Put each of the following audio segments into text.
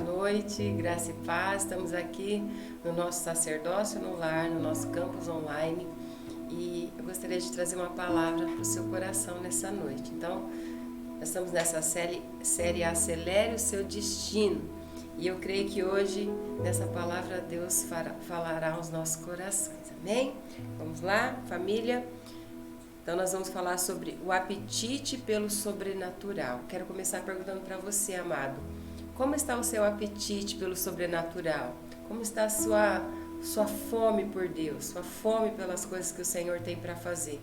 noite, graça e paz. Estamos aqui no nosso sacerdócio no lar, no nosso campus online, e eu gostaria de trazer uma palavra para o seu coração nessa noite. Então, nós estamos nessa série Acelere o Seu Destino, e eu creio que hoje, nessa palavra, Deus falará aos nossos corações. Amém? Vamos lá, família? Então nós vamos falar sobre o apetite pelo sobrenatural. Quero começar perguntando para você, amado, como está o seu apetite pelo sobrenatural? Como está a sua fome por Deus, sua fome pelas coisas que o Senhor tem para fazer?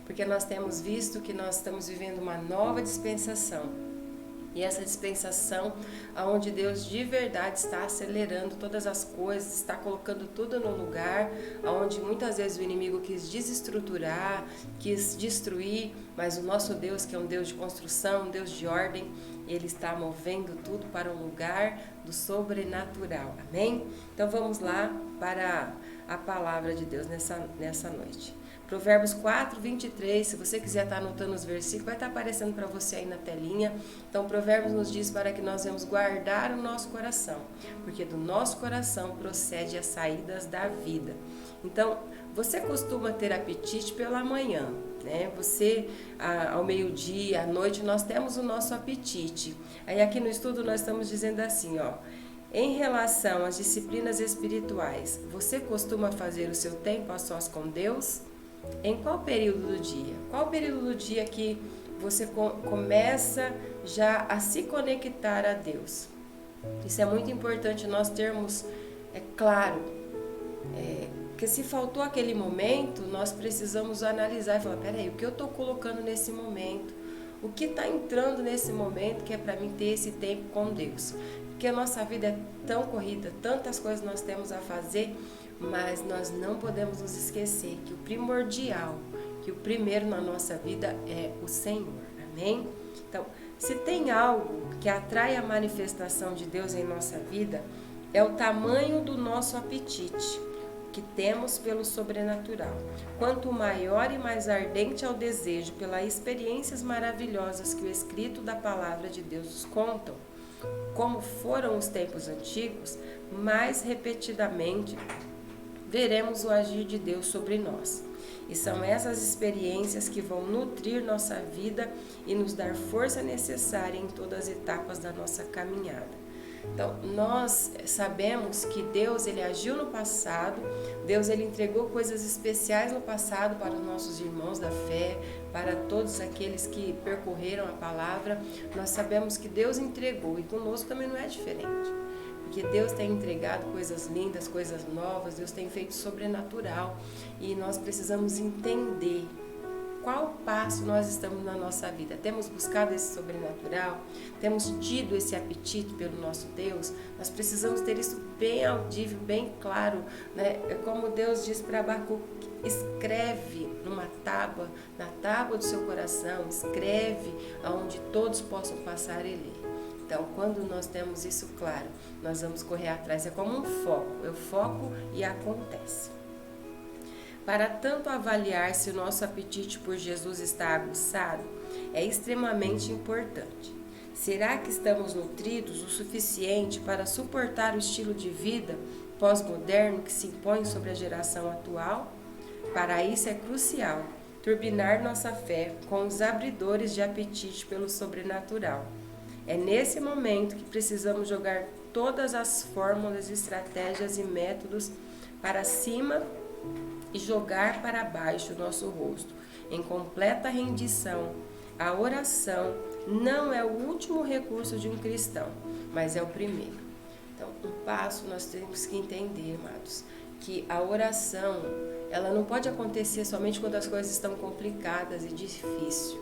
Porque nós temos visto que nós estamos vivendo uma nova dispensação. E essa dispensação, onde Deus de verdade está acelerando todas as coisas, está colocando tudo no lugar, onde muitas vezes o inimigo quis desestruturar, quis destruir, mas o nosso Deus, que é um Deus de construção, um Deus de ordem, Ele está movendo tudo para um lugar do sobrenatural. Amém? Então vamos lá para a palavra de Deus nessa noite. Provérbios 4, 23, se você quiser estar anotando os versículos, vai estar aparecendo para você aí na telinha. Então, Provérbios nos diz para que nós vamos guardar o nosso coração, porque do nosso coração procede as saídas da vida. Então, você costuma ter apetite pela manhã, né? Você, ao meio-dia, à noite, nós temos o nosso apetite. Aí aqui no estudo nós estamos dizendo assim, ó. Em relação às disciplinas espirituais, você costuma fazer o seu tempo a sós com Deus? Em qual período do dia? Qual período do dia que você começa já a se conectar a Deus? Isso é muito importante nós termos, claro, porque se faltou aquele momento, nós precisamos analisar e falar, peraí, o que eu estou colocando nesse momento? O que está entrando nesse momento que é para mim ter esse tempo com Deus? Porque a nossa vida é tão corrida, tantas coisas nós temos a fazer, mas nós não podemos nos esquecer que o primordial, que o primeiro na nossa vida é o Senhor. Amém? Então, se tem algo que atrai a manifestação de Deus em nossa vida, é o tamanho do nosso apetite que temos pelo sobrenatural. Quanto maior e mais ardente é o desejo pelas experiências maravilhosas que o escrito da palavra de Deus nos contam, como foram os tempos antigos, mais repetidamente veremos o agir de Deus sobre nós. E são essas experiências que vão nutrir nossa vida e nos dar força necessária em todas as etapas da nossa caminhada. Então, nós sabemos que Deus, Ele agiu no passado, Deus, Ele entregou coisas especiais no passado para os nossos irmãos da fé, para todos aqueles que percorreram a palavra. Nós sabemos que Deus entregou e conosco também não é diferente. Porque Deus tem entregado coisas lindas, coisas novas, Deus tem feito sobrenatural e nós precisamos entender qual passo nós estamos na nossa vida. Temos buscado esse sobrenatural? Temos tido esse apetite pelo nosso Deus? Nós precisamos ter isso bem audível, bem claro, né? É como Deus diz para Abacuque, escreve numa tábua, na tábua do seu coração, escreve aonde todos possam passar e ler. Então, quando nós temos isso claro, nós vamos correr atrás. É como um foco. Eu foco e acontece. Para tanto avaliar se o nosso apetite por Jesus está aguçado, é extremamente importante. Será que estamos nutridos o suficiente para suportar o estilo de vida pós-moderno que se impõe sobre a geração atual? Para isso é crucial turbinar nossa fé com os abridores de apetite pelo sobrenatural. É nesse momento que precisamos jogar todas as fórmulas, estratégias e métodos para cima e jogar para baixo o nosso rosto, em completa rendição. A oração não é o último recurso de um cristão, mas é o primeiro. Então, um passo nós temos que entender, amados, que a oração, ela não pode acontecer somente quando as coisas estão complicadas e difíceis.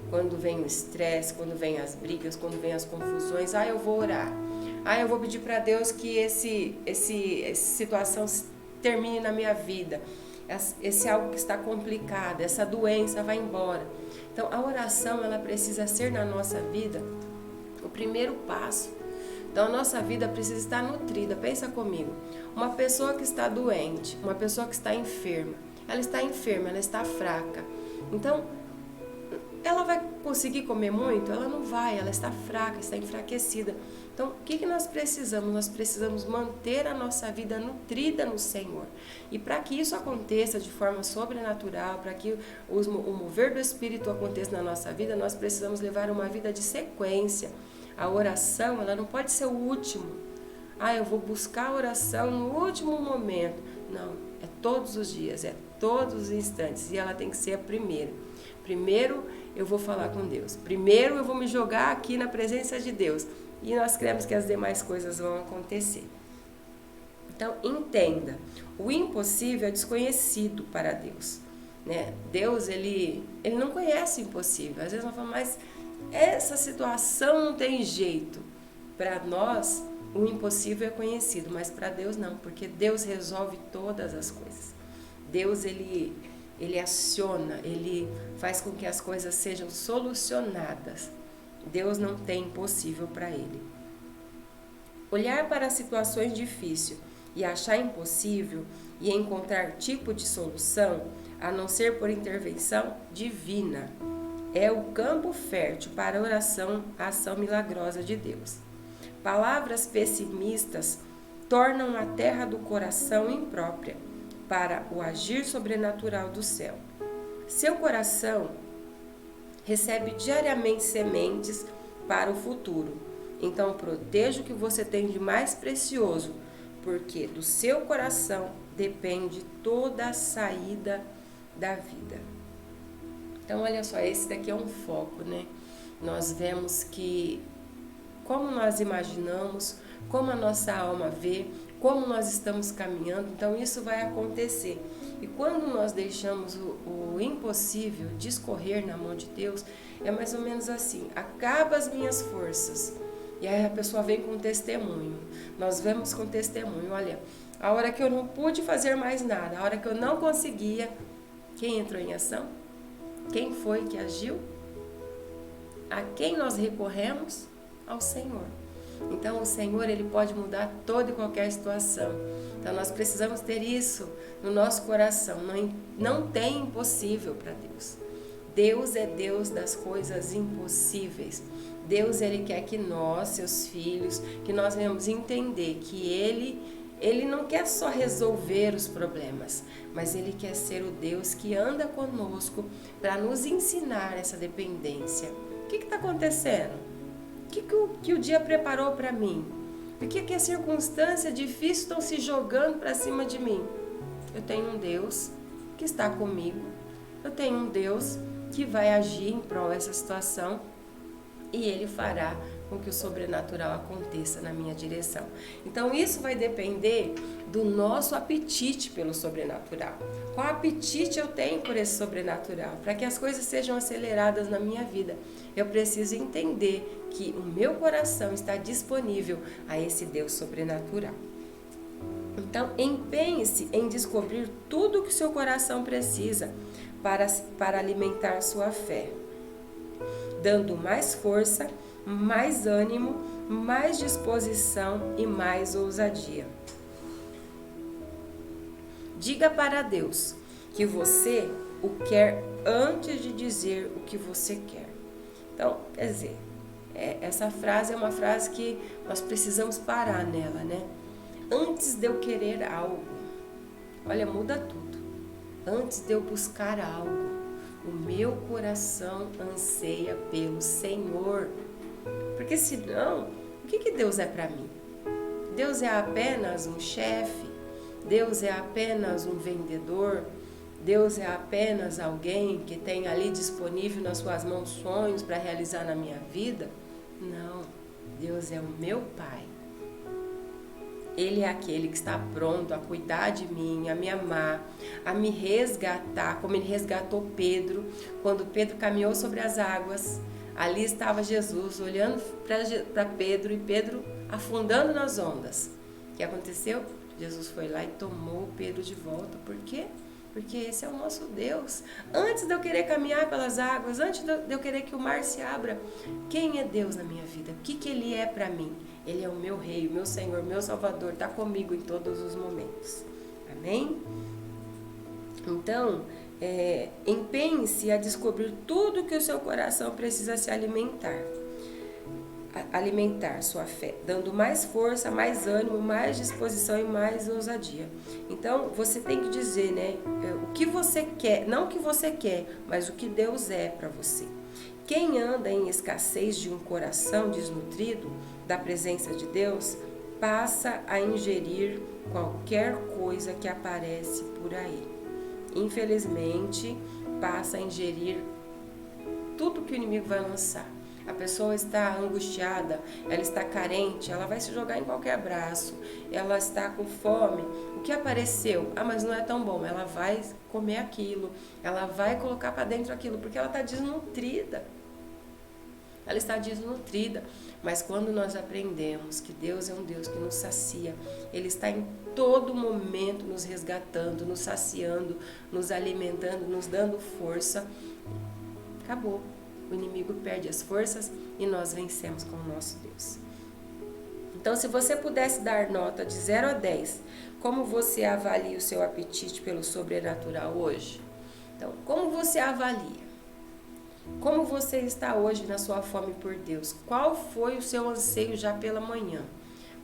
Quando vem o estresse, quando vem as brigas, quando vem as confusões, eu vou orar. Eu vou pedir para Deus que essa situação termine na minha vida. Esse algo que está complicado, essa doença vai embora. Então, a oração, ela precisa ser na nossa vida o primeiro passo. Então, a nossa vida precisa estar nutrida. Pensa comigo, uma pessoa que está doente, uma pessoa que está enferma, ela está fraca. Então, ela vai conseguir comer muito? Ela não vai, ela está fraca, está enfraquecida. Então, o que nós precisamos? Nós precisamos manter a nossa vida nutrida no Senhor. E para que isso aconteça de forma sobrenatural, para que o mover do Espírito aconteça na nossa vida, nós precisamos levar uma vida de sequência. A oração, ela não pode ser o último. Eu vou buscar a oração no último momento. Não, é todos os dias, é todos os instantes. E ela tem que ser a primeira. Primeiro eu vou falar com Deus. Primeiro eu vou me jogar aqui na presença de Deus. E nós cremos que as demais coisas vão acontecer. Então, entenda, o impossível é desconhecido para Deus. Né? Deus, ele não conhece o impossível. Às vezes nós falamos, mas essa situação não tem jeito. Para nós, o impossível é conhecido, mas para Deus não, porque Deus resolve todas as coisas. Deus, ele aciona, ele faz com que as coisas sejam solucionadas. Deus não tem impossível para ele. Olhar para situações difíceis e achar impossível e encontrar tipo de solução, a não ser por intervenção divina, é o campo fértil para a oração, a ação milagrosa de Deus. Palavras pessimistas tornam a terra do coração imprópria para o agir sobrenatural do céu. Seu coração recebe diariamente sementes para o futuro. Então, proteja o que você tem de mais precioso, porque do seu coração depende toda a saída da vida. Então, olha só, esse daqui é um foco, né? Nós vemos que como nós imaginamos, como a nossa alma vê, como nós estamos caminhando, então isso vai acontecer. E quando nós deixamos o impossível discorrer na mão de Deus, é mais ou menos assim, acaba as minhas forças. E aí a pessoa vem com testemunho. Nós vemos com testemunho, olha, a hora que eu não pude fazer mais nada, a hora que eu não conseguia, quem entrou em ação? Quem foi que agiu? A quem nós recorremos? Ao Senhor. Então o Senhor, ele pode mudar toda e qualquer situação. Então nós precisamos ter isso no nosso coração. Não tem impossível para Deus. Deus é Deus das coisas impossíveis. Deus, ele quer que nós, seus filhos, que nós venhamos entender que ele não quer só resolver os problemas, mas ele quer ser o Deus que anda conosco para nos ensinar essa dependência. O que está acontecendo? O que o dia preparou para mim? Por que a circunstância difícil estão se jogando para cima de mim? Eu tenho um Deus que está comigo. Eu tenho um Deus que vai agir em prol dessa situação e Ele fará com que o sobrenatural aconteça na minha direção. Então isso vai depender do nosso apetite pelo sobrenatural. Qual apetite eu tenho por esse sobrenatural? Para que as coisas sejam aceleradas na minha vida, eu preciso entender que o meu coração está disponível a esse Deus sobrenatural. Então, empenhe-se em descobrir tudo o que o seu coração precisa para alimentar sua fé, dando mais força, mais ânimo, mais disposição e mais ousadia. Diga para Deus que você o quer antes de dizer o que você quer. Então, quer dizer, essa frase é uma frase que nós precisamos parar nela, né? Antes de eu querer algo, olha, muda tudo. Antes de eu buscar algo, o meu coração anseia pelo Senhor. Porque senão, o que Deus é para mim? Deus é apenas um chefe? Deus é apenas um vendedor? Deus é apenas alguém que tem ali disponível nas suas mãos sonhos para realizar na minha vida? Não, Deus é o meu Pai. Ele é aquele que está pronto a cuidar de mim, a me amar, a me resgatar, como ele resgatou Pedro, quando Pedro caminhou sobre as águas. Ali estava Jesus olhando para Pedro e Pedro afundando nas ondas. O que aconteceu? Jesus foi lá e tomou Pedro de volta. Por quê? Porque esse é o nosso Deus. Antes de eu querer caminhar pelas águas, antes de eu querer que o mar se abra, quem é Deus na minha vida? O que Ele é para mim? Ele é o meu Rei, o meu Senhor, meu Salvador, está comigo em todos os momentos. Amém? Então, empenhe-se a descobrir tudo que o seu coração precisa se alimentar. alimentar sua fé, dando mais força, mais ânimo, mais disposição e mais ousadia. Então, você tem que dizer, né, o que você quer, não o que você quer, mas o que Deus é para você. Quem anda em escassez de um coração desnutrido da presença de Deus, passa a ingerir qualquer coisa que aparece por aí. Infelizmente, passa a ingerir tudo que o inimigo vai lançar. A pessoa está angustiada, ela está carente, ela vai se jogar em qualquer abraço, ela está com fome. O que apareceu? Ah, mas não é tão bom. Ela vai comer aquilo, ela vai colocar para dentro aquilo, porque ela está desnutrida. Ela está desnutrida. Mas quando nós aprendemos que Deus é um Deus que nos sacia, Ele está em todo momento nos resgatando, nos saciando, nos alimentando, nos dando força, acabou. O inimigo perde as forças e nós vencemos com o nosso Deus. Então, se você pudesse dar nota de 0 a 10, como você avalia o seu apetite pelo sobrenatural hoje? Então, como você avalia? Como você está hoje na sua fome por Deus? Qual foi o seu anseio já pela manhã?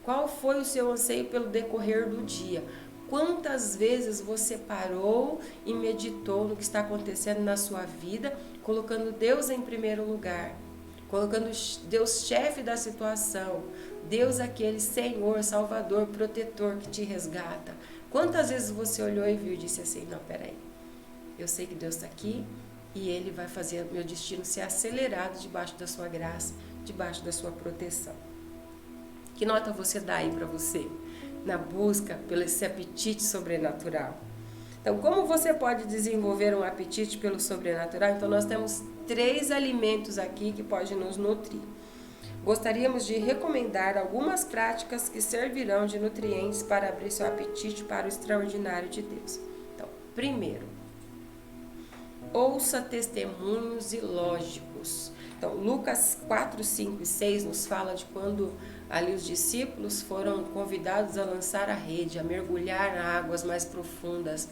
Qual foi o seu anseio pelo decorrer do dia? Quantas vezes você parou e meditou no que está acontecendo na sua vida, colocando Deus em primeiro lugar, colocando Deus chefe da situação, Deus aquele Senhor, Salvador, protetor que te resgata? Quantas vezes você olhou e viu e disse assim, não, peraí, eu sei que Deus está aqui e Ele vai fazer meu destino ser acelerado debaixo da sua graça, debaixo da sua proteção. Que nota você dá aí para você? Na busca pelo esse apetite sobrenatural. Então, como você pode desenvolver um apetite pelo sobrenatural? Então, nós temos 3 alimentos aqui que podem nos nutrir. Gostaríamos de recomendar algumas práticas que servirão de nutrientes para abrir seu apetite para o extraordinário de Deus. Então, primeiro, ouça testemunhos ilógicos. Então, Lucas 4, 5 e 6 nos fala de quando ali os discípulos foram convidados a lançar a rede, a mergulhar em águas mais profundas.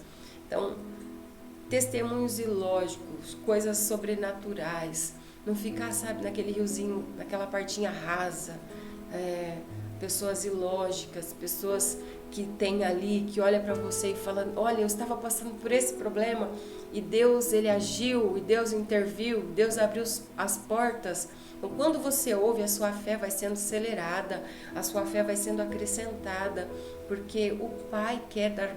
Então, testemunhos ilógicos, coisas sobrenaturais. Não ficar, sabe, naquele riozinho, naquela partinha rasa. Pessoas ilógicas, pessoas que tem ali, que olha para você e fala, olha, eu estava passando por esse problema e Deus, Ele agiu, e Deus interviu, Deus abriu as portas. Então, quando você ouve, a sua fé vai sendo acelerada, a sua fé vai sendo acrescentada, porque o Pai quer dar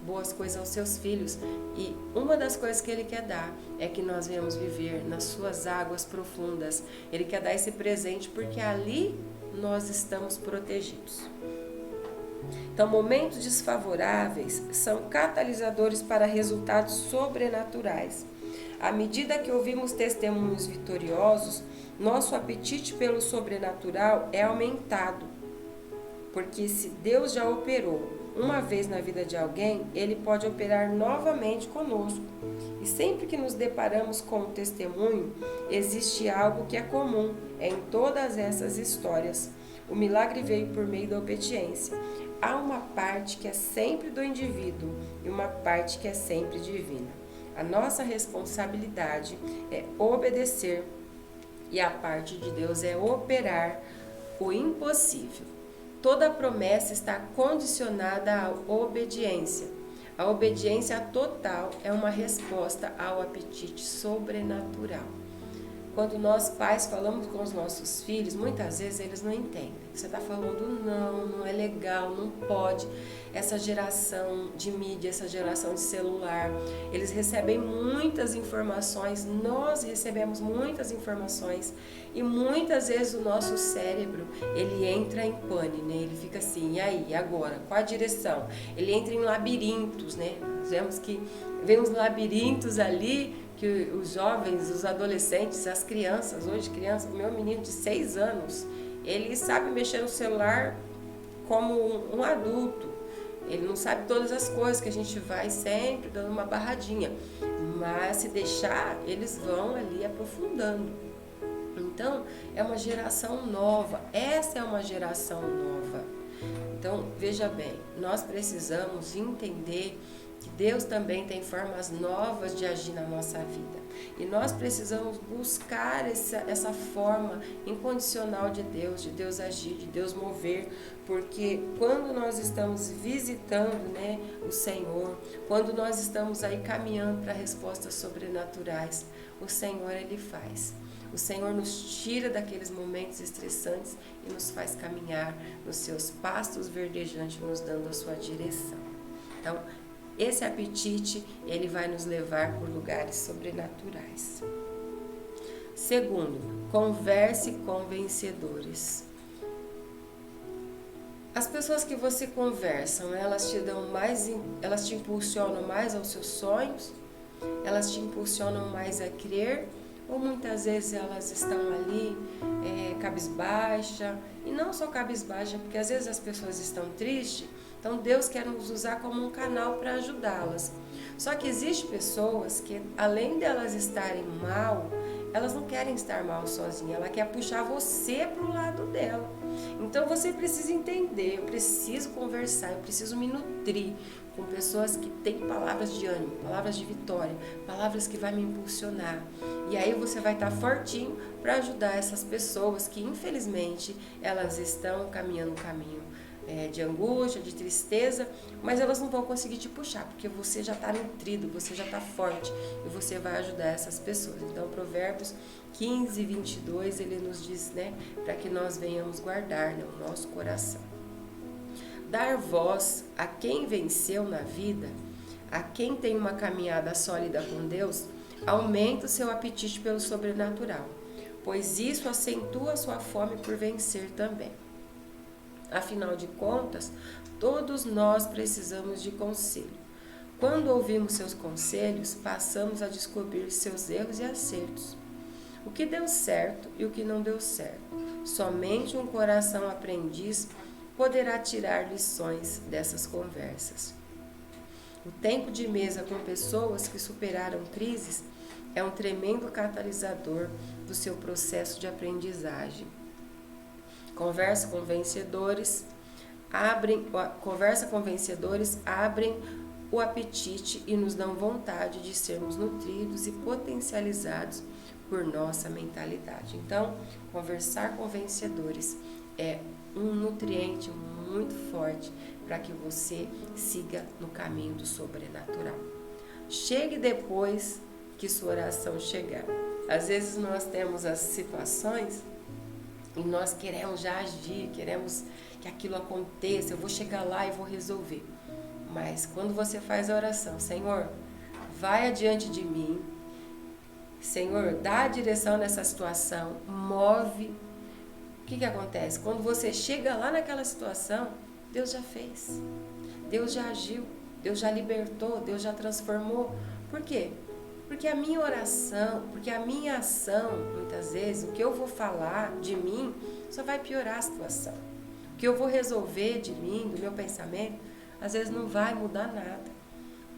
boas coisas aos seus filhos, e uma das coisas que Ele quer dar é que nós venhamos viver nas suas águas profundas. Ele quer dar esse presente porque ali nós estamos protegidos. Então, momentos desfavoráveis são catalisadores para resultados sobrenaturais. À medida que ouvimos testemunhos vitoriosos, nosso apetite pelo sobrenatural é aumentado. Porque se Deus já operou uma vez na vida de alguém, Ele pode operar novamente conosco. E sempre que nos deparamos com um testemunho, existe algo que é comum em todas essas histórias. O milagre veio por meio da obediência. Há uma parte que é sempre do indivíduo e uma parte que é sempre divina. A nossa responsabilidade é obedecer e a parte de Deus é operar o impossível. Toda promessa está condicionada à obediência. A obediência total é uma resposta ao apetite sobrenatural. Quando nós pais falamos com os nossos filhos, muitas vezes eles não entendem. Você está falando não é legal, não pode. Essa geração de mídia, essa geração de celular, eles recebem muitas informações, nós recebemos muitas informações e muitas vezes o nosso cérebro, ele entra em pane, né? Ele fica assim, e aí, agora? Qual a direção? Ele entra em labirintos, né? Nós vemos que vem uns labirintos ali, que os jovens, os adolescentes, as crianças, hoje criança, meu menino de 6 anos, ele sabe mexer no celular como um adulto. Ele não sabe todas as coisas, que a gente vai sempre dando uma barradinha. Mas se deixar, eles vão ali aprofundando. Então, é uma geração nova. Essa é uma geração nova. Então, veja bem, nós precisamos entender que Deus também tem formas novas de agir na nossa vida. E nós precisamos buscar essa forma incondicional de Deus agir, de Deus mover, porque quando nós estamos visitando, né, o Senhor, quando nós estamos aí caminhando para respostas sobrenaturais, o Senhor, Ele faz. O Senhor nos tira daqueles momentos estressantes e nos faz caminhar nos seus pastos verdejantes, nos dando a sua direção. Então, esse apetite, ele vai nos levar por lugares sobrenaturais. Segundo, converse com vencedores. As pessoas que você conversam, elas te impulsionam mais aos seus sonhos, elas te impulsionam mais a crer, ou muitas vezes elas estão ali cabisbaixa, e não só cabisbaixa, porque às vezes as pessoas estão tristes, então Deus quer nos usar como um canal para ajudá-las. Só que existem pessoas que, além delas estarem mal, elas não querem estar mal sozinha, ela quer puxar você para o lado dela. Então você precisa entender, eu preciso conversar, eu preciso me nutrir com pessoas que têm palavras de ânimo, palavras de vitória, palavras que vão me impulsionar. E aí você vai estar fortinho para ajudar essas pessoas que, infelizmente, elas estão caminhando um caminho de angústia, de tristeza, mas elas não vão conseguir te puxar, porque você já está nutrido, você já está forte e você vai ajudar essas pessoas. Então, Provérbios 15, 22, ele nos diz, né, para que nós venhamos guardar, né, o nosso coração. Dar voz a quem venceu na vida, a quem tem uma caminhada sólida com Deus, aumenta o seu apetite pelo sobrenatural, pois isso acentua a sua fome por vencer também. Afinal de contas, todos nós precisamos de conselho. Quando ouvimos seus conselhos, passamos a descobrir seus erros e acertos. O que deu certo e o que não deu certo. Somente um coração aprendiz poderá tirar lições dessas conversas. O tempo de mesa com pessoas que superaram crises é um tremendo catalisador do seu processo de aprendizagem. Conversa com vencedores abrem o apetite e nos dão vontade de sermos nutridos e potencializados por nossa mentalidade. Então, conversar com vencedores é um nutriente muito forte para que você siga no caminho do sobrenatural. Chegue depois que sua oração chegar. Às vezes nós temos as situações e nós queremos já agir, queremos que aquilo aconteça, eu vou chegar lá e vou resolver. Mas quando você faz a oração, Senhor, vai adiante de mim, Senhor, dá a direção nessa situação, move. O que acontece? Quando você chega lá naquela situação, Deus já fez, Deus já agiu, Deus já libertou, Deus já transformou. Por quê? Porque a minha oração, porque a minha ação, muitas vezes, o que eu vou falar de mim, só vai piorar a situação. O que eu vou resolver de mim, do meu pensamento, às vezes não vai mudar nada.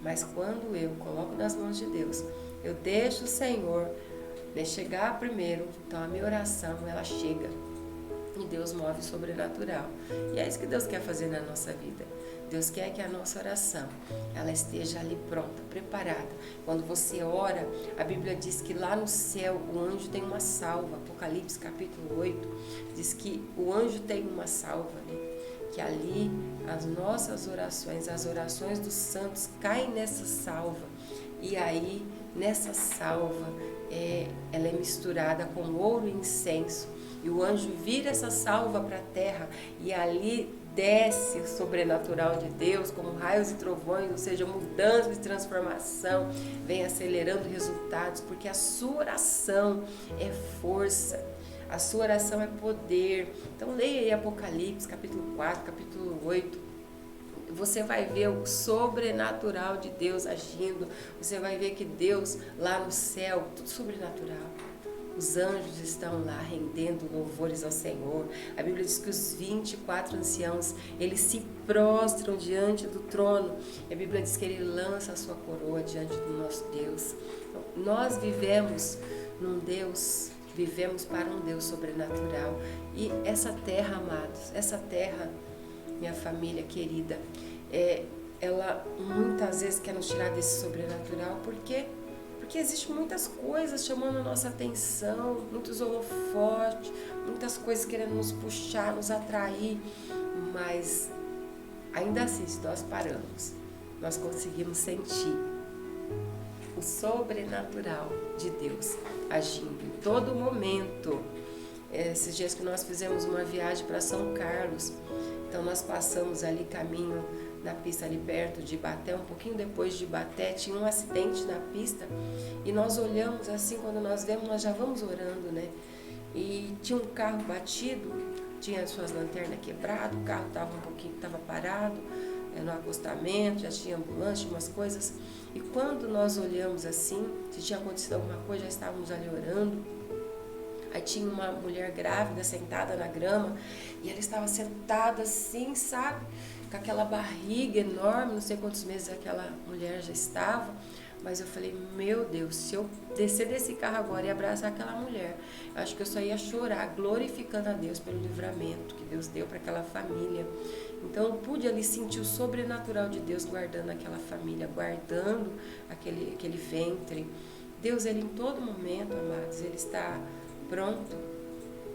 Mas quando eu coloco nas mãos de Deus, eu deixo o Senhor chegar primeiro, então a minha oração, ela chega. E Deus move o sobrenatural. E é isso que Deus quer fazer na nossa vida. Deus quer que a nossa oração, ela esteja ali pronta, preparada. Quando você ora, a Bíblia diz que lá no céu o anjo tem uma salva. Apocalipse capítulo 8 diz que o anjo tem uma salva, né? Que ali as nossas orações, as orações dos santos caem nessa salva. E aí, nessa salva, ela é misturada com ouro e incenso. E o anjo vira essa salva para a terra e ali desce o sobrenatural de Deus, como raios e trovões, ou seja, mudança e transformação, vem acelerando resultados, porque a sua oração é força, a sua oração é poder. Então leia aí Apocalipse, capítulo 4, capítulo 8, você vai ver o sobrenatural de Deus agindo, você vai ver que Deus lá no céu, tudo sobrenatural. Os anjos estão lá rendendo louvores ao Senhor. A Bíblia diz que os 24 anciãos, eles se prostram diante do trono. E a Bíblia diz que ele lança a sua coroa diante do nosso Deus. Então, nós vivemos para um Deus sobrenatural. E essa terra, amados, essa terra, minha família querida, ela muitas vezes quer nos tirar desse sobrenatural, porque existem muitas coisas chamando a nossa atenção, muitos holofotes, muitas coisas querendo nos puxar, nos atrair, mas ainda assim, se nós paramos, nós conseguimos sentir o sobrenatural de Deus agindo em todo momento. Esses dias que nós fizemos uma viagem para São Carlos, então nós passamos ali caminho na pista ali perto de Ibaté, um pouquinho depois de Ibaté, tinha um acidente na pista e nós olhamos assim, quando nós vemos, nós já vamos orando, né? E tinha um carro batido, tinha as suas lanternas quebradas, o carro estava parado, no acostamento, já tinha ambulância, umas coisas. E quando nós olhamos assim, se tinha acontecido alguma coisa, já estávamos ali orando. Aí tinha uma mulher grávida sentada na grama e ela estava sentada assim, sabe? Com aquela barriga enorme, não sei quantos meses aquela mulher já estava. Mas eu falei, meu Deus, se eu descer desse carro agora e abraçar aquela mulher, eu acho que eu só ia chorar, glorificando a Deus pelo livramento que Deus deu para aquela família. Então eu pude ali sentir o sobrenatural de Deus guardando aquela família, guardando aquele ventre. Deus, Ele em todo momento, amados, Ele está pronto.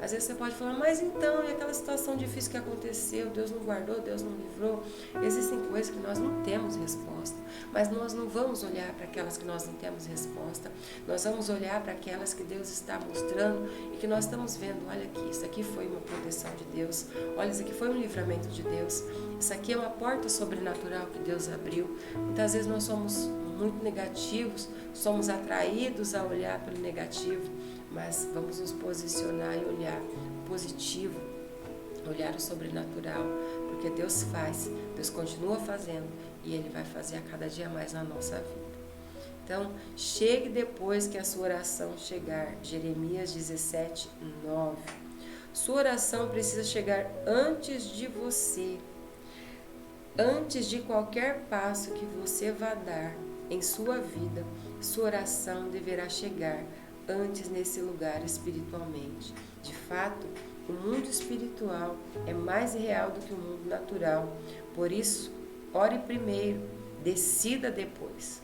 Às vezes você pode falar, mas então, e aquela situação difícil que aconteceu, Deus não guardou, Deus não livrou? Existem coisas que nós não temos resposta, mas nós não vamos olhar para aquelas que nós não temos resposta, nós vamos olhar para aquelas que Deus está mostrando e que nós estamos vendo, olha aqui, isso aqui foi uma proteção de Deus, olha, isso aqui foi um livramento de Deus, isso aqui é uma porta sobrenatural que Deus abriu. Muitas vezes nós somos muito negativos, somos atraídos a olhar pelo negativo, mas vamos nos posicionar e olhar o positivo, olhar o sobrenatural, porque Deus faz, Deus continua fazendo e Ele vai fazer a cada dia mais na nossa vida. Então, chegue depois que a sua oração chegar. Jeremias 17, 9. Sua oração precisa chegar antes de você, antes de qualquer passo que você vá dar em sua vida. Sua oração deverá chegar antes nesse lugar espiritualmente. De fato, o mundo espiritual é mais real do que o mundo natural. Por isso, ore primeiro, decida depois.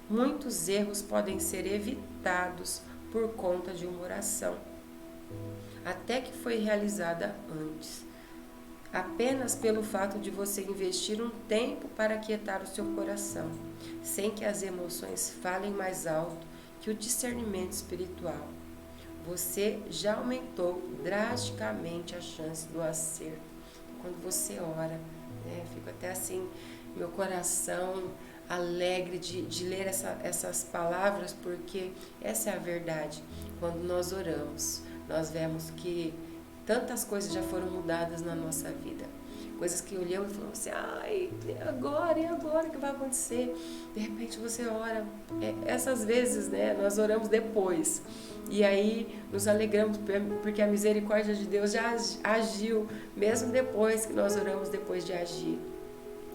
Muitos erros podem ser evitados por conta de uma oração, até que foi realizada antes. Apenas pelo fato de você investir um tempo para aquietar o seu coração, sem que as emoções falem mais alto que o discernimento espiritual, você já aumentou drasticamente a chance do acerto. Quando você ora, né, fico até assim, meu coração alegre de ler essas palavras, porque essa é a verdade. Quando nós oramos, nós vemos que tantas coisas já foram mudadas na nossa vida. Coisas que olhamos e falamos assim, ai, e agora que vai acontecer? De repente você ora, essas vezes, né, nós oramos depois, e aí nos alegramos porque a misericórdia de Deus já agiu, mesmo depois que nós oramos, depois de agir,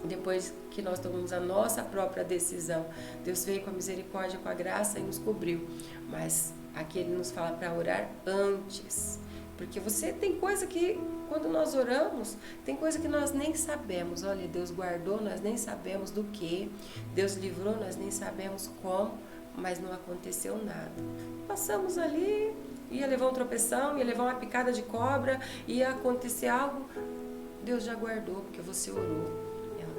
depois que nós tomamos a nossa própria decisão, Deus veio com a misericórdia, com a graça e nos cobriu, mas aqui Ele nos fala para orar antes. Porque você tem coisa que, quando nós oramos, tem coisa que nós nem sabemos. Olha, Deus guardou, nós nem sabemos do que. Deus livrou, nós nem sabemos como, mas não aconteceu nada. Passamos ali, ia levar um tropeção, ia levar uma picada de cobra, ia acontecer algo. Deus já guardou, porque você orou.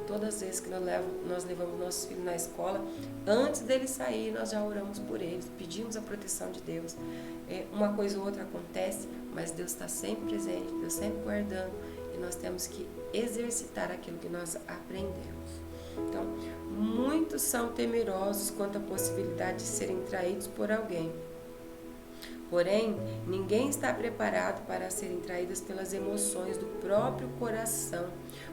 Todas as vezes que nós levamos nossos filhos na escola, antes deles sair, nós já oramos por eles, pedimos a proteção de Deus. Uma coisa ou outra acontece, mas Deus está sempre presente, Deus sempre guardando, e nós temos que exercitar aquilo que nós aprendemos. Então, muitos são temerosos quanto à possibilidade de serem traídos por alguém. Porém, ninguém está preparado para serem traídos pelas emoções do próprio coração.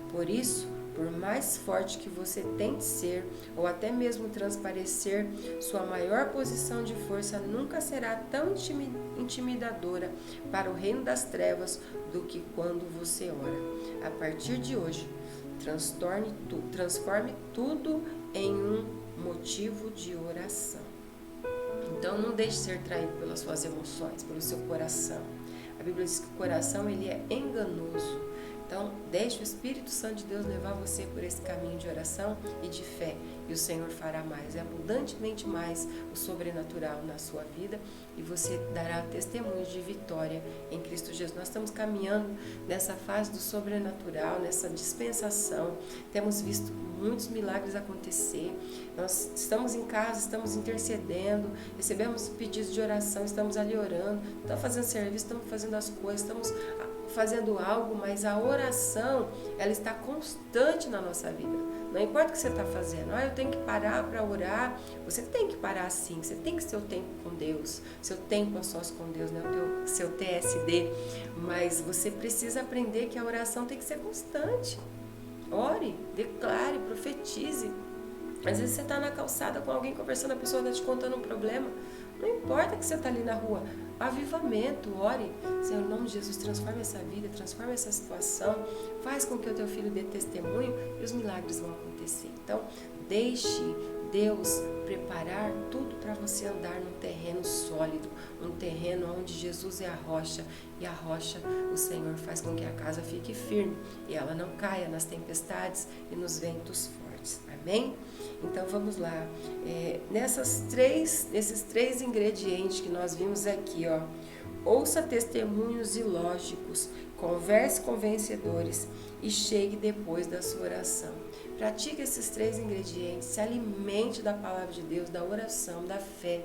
Por isso, por mais forte que você tente ser, ou até mesmo transparecer, sua maior posição de força nunca será tão intimidadora para o reino das trevas do que quando você ora. A partir de hoje, transforme tudo em um motivo de oração. Então, não deixe ser traído pelas suas emoções, pelo seu coração. A Bíblia diz que o coração ele é enganoso. Então, deixe o Espírito Santo de Deus levar você por esse caminho de oração e de fé. E o Senhor fará mais, abundantemente mais, o sobrenatural na sua vida. E você dará testemunhos de vitória em Cristo Jesus. Nós estamos caminhando nessa fase do sobrenatural, nessa dispensação. Temos visto muitos milagres acontecer. Nós estamos em casa, estamos intercedendo, recebemos pedidos de oração, estamos ali orando, estamos fazendo serviço, estamos fazendo as coisas, estamos fazendo algo, mas a oração, ela está constante na nossa vida. Não importa o que você está fazendo, eu tenho que parar para orar. Você tem que parar sim, você tem que ter o tempo com Deus, seu tempo a sós com Deus, né? Seu TSD. Mas você precisa aprender que a oração tem que ser constante. Ore, declare, profetize. Às vezes você está na calçada com alguém conversando, a pessoa está te contando um problema. Não importa que você está ali na rua. Avivamento, ore. Senhor, em nome de Jesus, transforma essa vida, transforma essa situação. Faz com que o teu filho dê testemunho e os milagres vão acontecer. Então, deixe Deus preparar tudo para você andar num terreno sólido, um terreno onde Jesus é a rocha, e a rocha, o Senhor, faz com que a casa fique firme e ela não caia nas tempestades e nos ventos fortes. Amém? Então vamos lá. Nesses três ingredientes que nós vimos aqui, ouça testemunhos ilógicos, converse com vencedores e chegue depois da sua oração. Pratique esses três ingredientes, se alimente da palavra de Deus, da oração, da fé.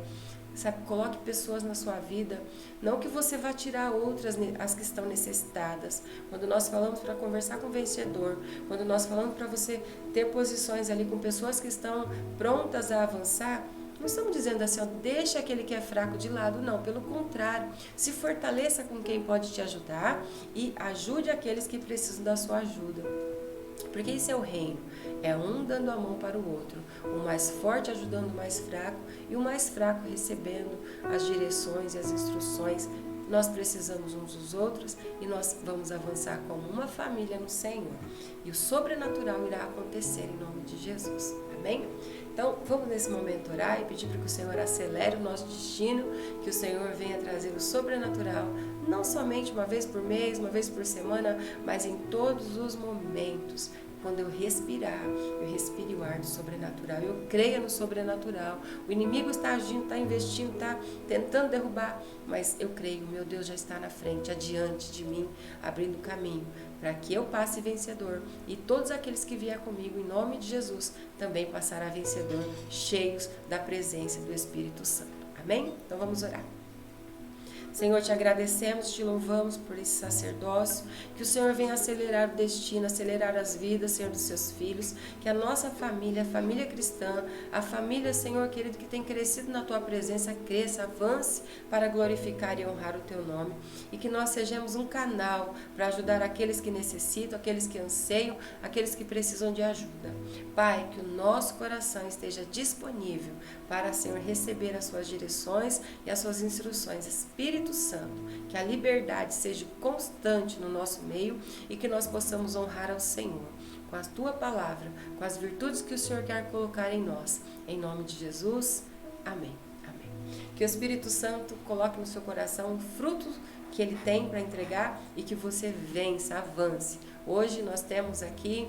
Sabe, coloque pessoas na sua vida, não que você vá tirar outras, as que estão necessitadas. Quando nós falamos para conversar com o vencedor, quando nós falamos para você ter posições ali com pessoas que estão prontas a avançar, não estamos dizendo assim, deixa aquele que é fraco de lado, não, pelo contrário, se fortaleça com quem pode te ajudar e ajude aqueles que precisam da sua ajuda. Porque isso é o reino, é um dando a mão para o outro, o mais forte ajudando o mais fraco e o mais fraco recebendo as direções e as instruções. Nós precisamos uns dos outros e nós vamos avançar como uma família no Senhor. E o sobrenatural irá acontecer em nome de Jesus. Amém? Então, vamos nesse momento orar e pedir para que o Senhor acelere o nosso destino, que o Senhor venha trazer o sobrenatural, não somente uma vez por mês, uma vez por semana, mas em todos os momentos. Quando eu respirar, eu respire o ar do sobrenatural, eu creia no sobrenatural. O inimigo está agindo, está investindo, está tentando derrubar, mas eu creio, meu Deus já está na frente, adiante de mim, abrindo caminho, para que eu passe vencedor. E todos aqueles que vier comigo, em nome de Jesus, também passará vencedor, cheios da presença do Espírito Santo. Amém? Então vamos orar. Senhor, te agradecemos, te louvamos por esse sacerdócio, que o Senhor venha acelerar o destino, acelerar as vidas, Senhor, dos seus filhos, que a nossa família, a família cristã, a família, Senhor querido, que tem crescido na tua presença, cresça, avance para glorificar e honrar o teu nome, e que nós sejamos um canal para ajudar aqueles que necessitam, aqueles que anseiam, aqueles que precisam de ajuda. Pai, que o nosso coração esteja disponível para, Senhor, receber as suas direções e as suas instruções. Espírito Santo, que a liberdade seja constante no nosso meio e que nós possamos honrar ao Senhor com a tua palavra, com as virtudes que o Senhor quer colocar em nós. Em nome de Jesus, amém. Amém. Que o Espírito Santo coloque no seu coração o fruto que ele tem para entregar e que você vença, avance. Hoje nós temos aqui,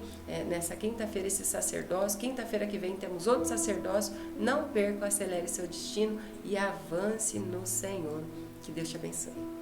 nessa quinta-feira, esse sacerdócio. Quinta-feira que vem temos outro sacerdócio. Não perca, acelere seu destino e avance no Senhor. Que Deus te abençoe.